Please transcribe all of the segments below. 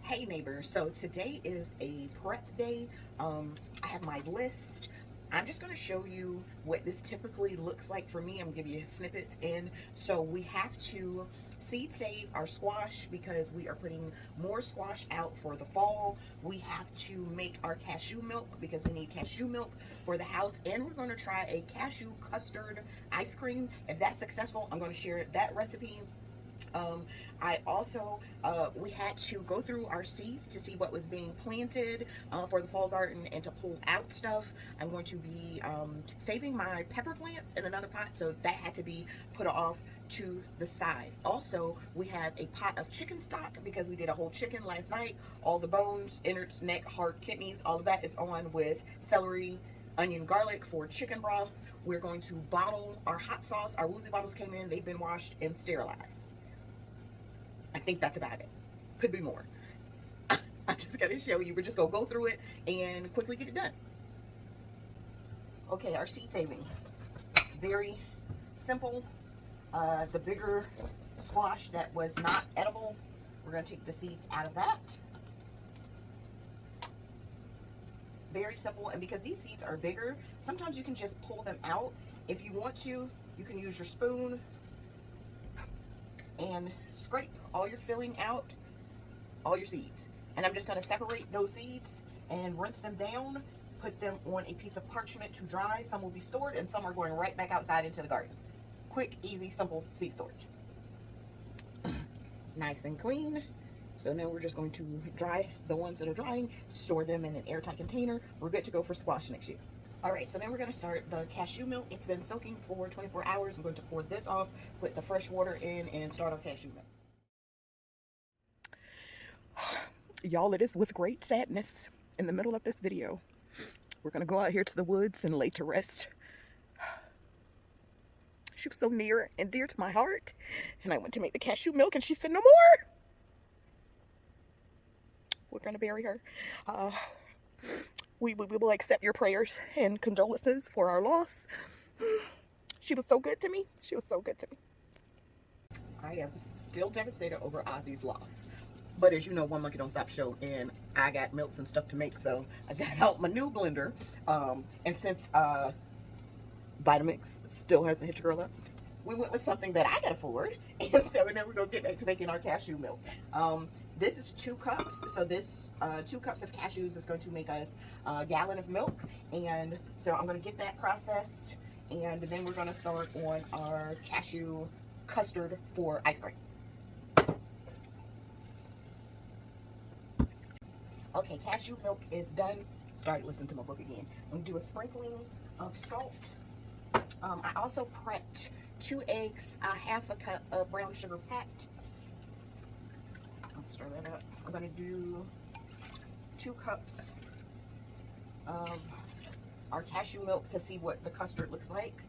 Hey neighbors, so today is a prep day. I have my list. I'm just going to show you what this typically looks like for me. I'm going to give you snippets in. So we have to seed save our squash because we are putting more squash out for the fall. We have to make our cashew milk because we need cashew milk for the house. And we're going to try a cashew custard ice cream. If that's successful, I'm going to share that recipe. I also, we had to go through our seeds to see what was being planted for the fall garden and to pull out stuff. I'm going to be saving my pepper plants in another pot, so that had to be put off to the side. Also, we have a pot of chicken stock because we did a whole chicken last night. All the bones, innards, neck, heart, kidneys, all of that is on with celery, onion, garlic for chicken broth. We're going to bottle our hot sauce. Our Woozy bottles came in. They've been washed and sterilized. I think that's about it. Could be more. I'm just going to show you. We're just going to go through it and quickly get it done. Okay, our seed saving. Very simple. The bigger squash that was not edible, we're going to take the seeds out of that. Very simple. And because these seeds are bigger, sometimes you can just pull them out. If you want to, you can use your spoon and scrape all your filling out, all your seeds. And I'm just going to separate those seeds and rinse them down, put them on a piece of parchment to dry. Some will be stored and some are going right back outside into the garden. Quick, easy, simple seed storage. Nice and clean. So now we're just going to dry the ones that are drying, store them in an airtight container. We're good to go for squash next year. All right, so then we're going to start the cashew milk. It's been soaking for 24 hours. I'm going to pour this off, put the fresh water in, and start our cashew milk. Y'all, it is with great sadness in the middle of this video. We're going to go out here to the woods and lay to rest. She was so near and dear to my heart, and I went to make the cashew milk, and she said, no more. We're going to bury her. We will accept your prayers and condolences for our loss. She was so good to me. She was so good to me. I am still devastated over Ozzy's loss. But as you know, one monkey don't stop show, and I got milks and stuff to make, so I got out my new blender. And since Vitamix still hasn't hit your girl up, we went with something that I can afford, and so then we're going to get back to making our cashew milk. This is 2 cups, so this 2 cups of cashews is going to make us a gallon of milk, and so I'm going to get that processed, and then we're going to start on our cashew custard for ice cream. Okay, cashew milk is done. Started listening to my book again. I'm going to do a sprinkling of salt. I also prepped 2 eggs, a half a cup of brown sugar packed. I'll stir that up. I'm going to do 2 cups of our cashew milk to see what the custard looks like.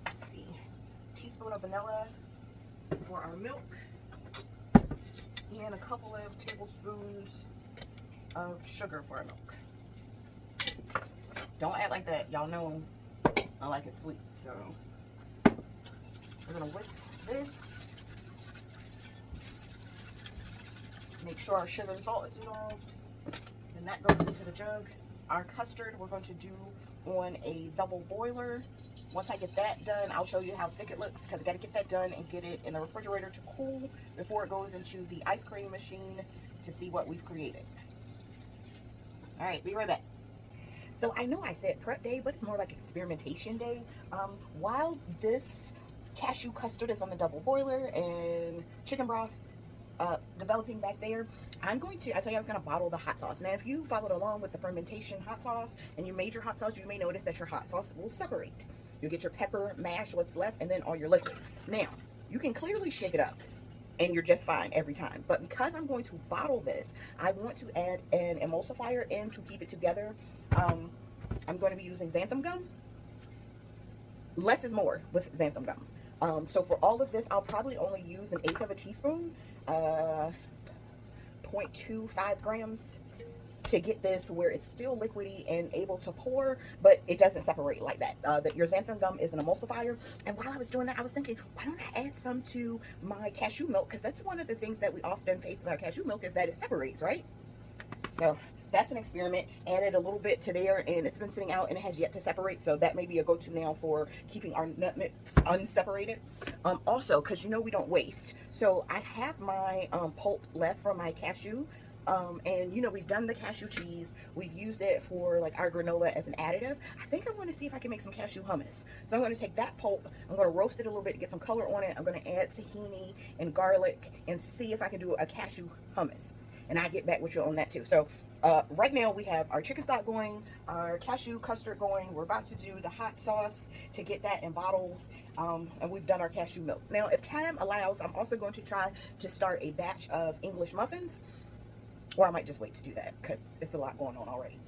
Let's see. Teaspoon of vanilla for our milk. And a couple of tablespoons of sugar for our milk. Don't act like that. Y'all know I like it sweet. So we're going to whisk this. Make sure our sugar and salt is dissolved. And that goes into the jug. Our custard we're going to do on a double boiler. Once I get that done, I'll show you how thick it looks because I got to get that done and get it in the refrigerator to cool before it goes into the ice cream machine to see what we've created. All right, be right back. So I know I said prep day, but it's more like experimentation day. While this cashew custard is on the double boiler and chicken broth developing back there, I told you I was going to bottle the hot sauce. Now, if you followed along with the fermentation hot sauce and you made your hot sauce, you may notice that your hot sauce will separate. You'll get your pepper, mash what's left, and then all your liquid. Now, you can clearly shake it up, and you're just fine every time. But because I'm going to bottle this, I want to add an emulsifier in to keep it together. I'm going to be using xanthan gum. Less is more with xanthan gum. So for all of this, I'll probably only use 1/8 of a teaspoon, 0.25 grams. to get this where it's still liquidy and able to pour, but it doesn't separate like that. Your xanthan gum is an emulsifier. And while I was doing that, I was thinking, why don't I add some to my cashew milk? Because that's one of the things that we often face with our cashew milk, is that it separates, right? So that's an experiment. Added a little bit to there, and it's been sitting out and it has yet to separate. So that may be a go-to now for keeping our nut mix unseparated. Also, because you know we don't waste. So I have my pulp left from my cashew. And you know, we've done the cashew cheese. We've used it for like our granola as an additive. I think I'm going to see if I can make some cashew hummus. So I'm going to take that pulp. I'm going to roast it a little bit to get some color on it. I'm going to add tahini and garlic and see if I can do a cashew hummus. And I'll get back with you on that too. So right now we have our chicken stock going, our cashew custard going. We're about to do the hot sauce to get that in bottles. And we've done our cashew milk. Now, if time allows, I'm also going to try to start a batch of English muffins. Or I might just wait to do that because it's a lot going on already.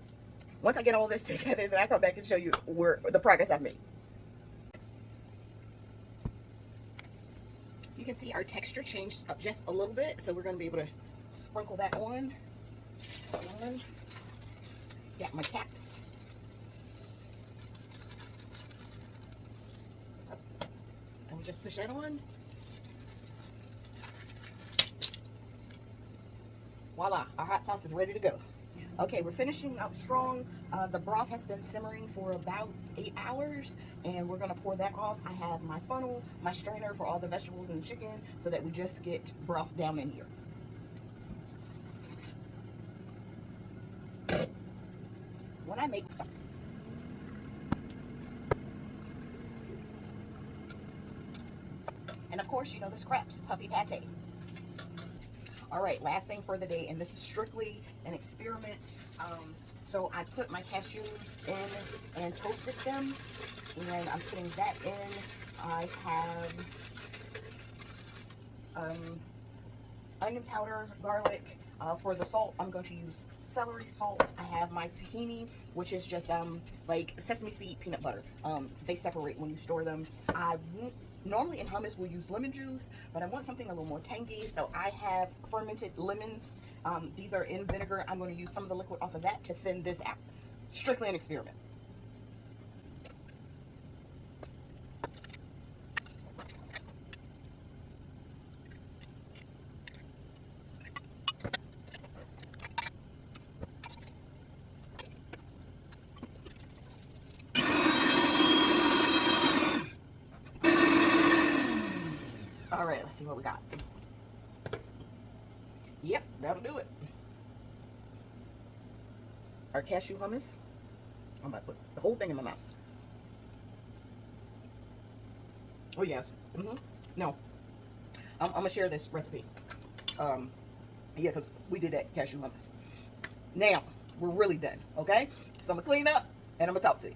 Once I get all this together, then I come back and show you the progress I've made. You can see our texture changed up just a little bit, so we're going to be able to sprinkle that on. Got my caps. And we just push that on. Voila, our hot sauce is ready to go. Okay, we're finishing up strong. The broth has been simmering for about 8 hours, and we're gonna pour that off. I have my funnel, my strainer for all the vegetables and the chicken, so that we just get broth down in here. When I make, and of course, you know the scraps, puppy pate. All right, last thing for the day, and this is strictly an experiment. So I put my cashews in and toasted them, and I'm putting that in. I have onion powder, garlic. For the salt, I'm going to use celery salt. I have my tahini, which is just like sesame seed peanut butter. They separate when you store them. Normally in hummus we'll use lemon juice, but I want something a little more tangy, so I have fermented lemons. These are in vinegar. I'm going to use some of the liquid off of that to thin this out. Strictly an experiment. All right, let's see what we got. Yep, that'll do it. Our cashew hummus. I'm about to put the whole thing in my mouth. Oh, yes. No. I'm going to share this recipe. Yeah, because we did that cashew hummus. Now, we're really done, okay? So I'm going to clean up, and I'm going to talk to you.